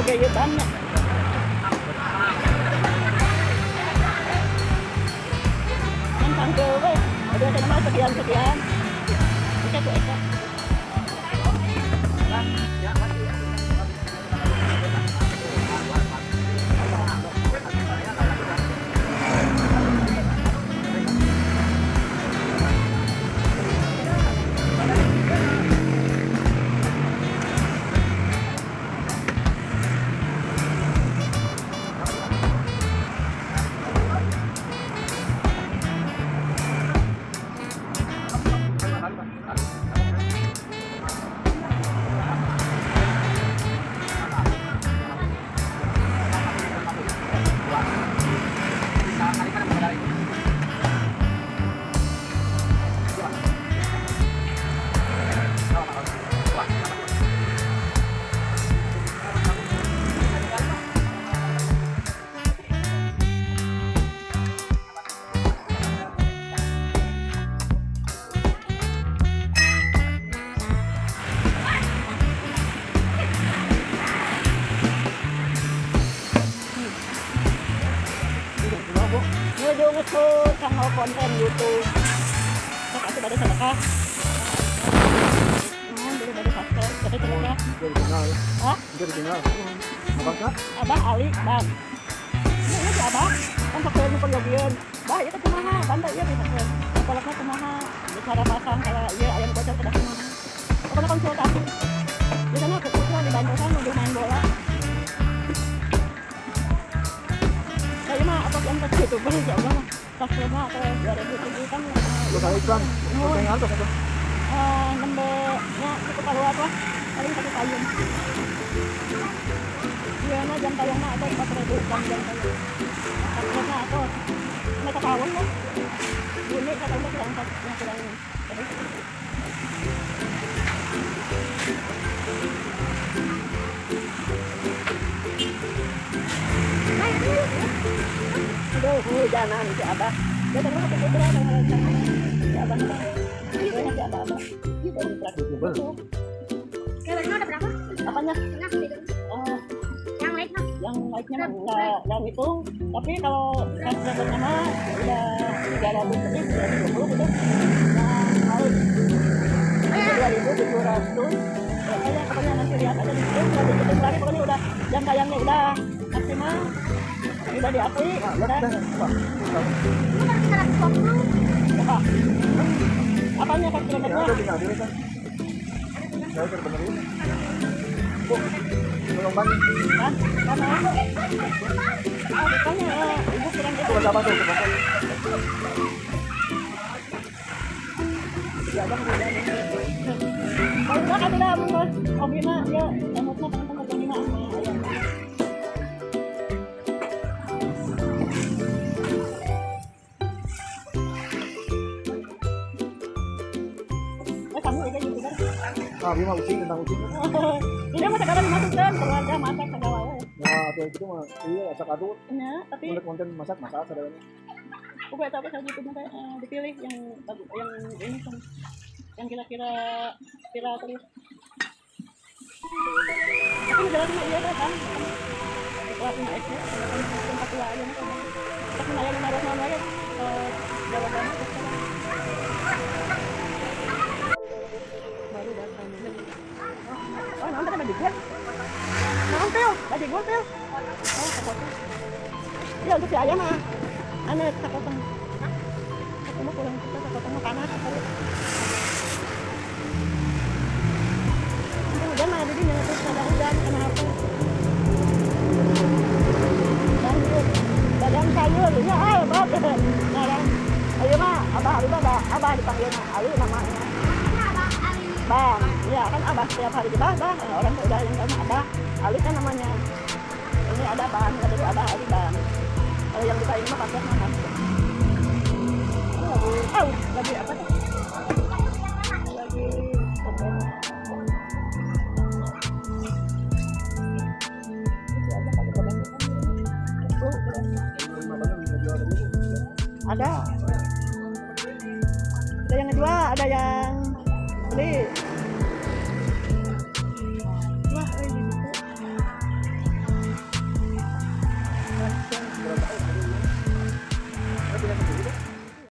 kayak banyak. Yang tanggal weh, ada nama sekian. Kita tuh ekor. Itu channel konten YouTube. Saya kasih pada sedekah. Dulu pada subscribe, pada sedekah. Hah? Abah Ali, Bang. Ini si Abah, kan pakai numpang yogian. Bah, itu kumaha, bantai ya bisa. Kolaknya kumaha, cara pasang kalau iya ayam bocor kedah kumaha. Pokoknya konsultasi. Biasanya aku dibantu kan untuk main bola. Saya mah apa yang tak gitu, boleh ya Allah. Pasnya atau 2007 kan lu kali iklan konten ngantuk itu nembeknya cukup keluar lah paling 1 payung iya nah jam tayangnya atau 4.000 kan jam tayang pasnya atau mereka tahun lah bunyi kata udah kurang hujanan si Abah. Dia terus ke putra dengan si Abah. Ini si Abah. Itu YouTuber. Kayaknya ada berapa? Apanya? Oh, Yang like-nya? yang like-nya enggak hitung. Tapi kalau subscriber-nya mah udah 300 lebih, 320 gitu. Nah, mau 2.700. Pokoknya nanti lihat aja di situ. Nanti hitung lagi pokoknya udah jam tayangnya udah maksimal. Udah diakui, udah. Apa? Apanya kan kilometernya? ada tinggal diri kan saya terbenerin belum banyak Kan? Karena bukannya ibu kurang itu gitu. bahasa apa tuh pokoknya Kalau udah kan udah menurut Obina dia emotnya teman-teman Obina sama ayam. Kamu aja YouTuber. dia mah ucing tentang ucing Ini mah sekarang dimasukkan keluarga masak segala we. nah itu mah iya asak adut Ya, tapi untuk konten masak saudaranya pokoknya tapi kalau YouTube teh dipilih yang ini kan yang kira-kira viral terus. Tapi jalan iya kan. Kelasnya SD, tempat tua aja kan. Tapi nanya naruh nama ya jawabannya baru datang. Oh, nonton ada gue. Nonton, ada gue tuh. Oh, takutnya. Iya untuk si ayam mah. Aneh takutnya. Aku mau pulang kita takutnya panas. Hujan mah di sini terus ada hujan kenapa? Banjir. Badan sayur ya berat. Nah, ayo mah abah dipanggil Ali namanya. Bang, ya kan abah setiap hari kita abah orang udah yang sama abah Ali kan namanya. Ini ada bang, ada abah Ali bang. Kalau yang kita ini mah pakai nama. Lagi apa tuh? Lagi komen. Ada yang ngejual, ada yang beli.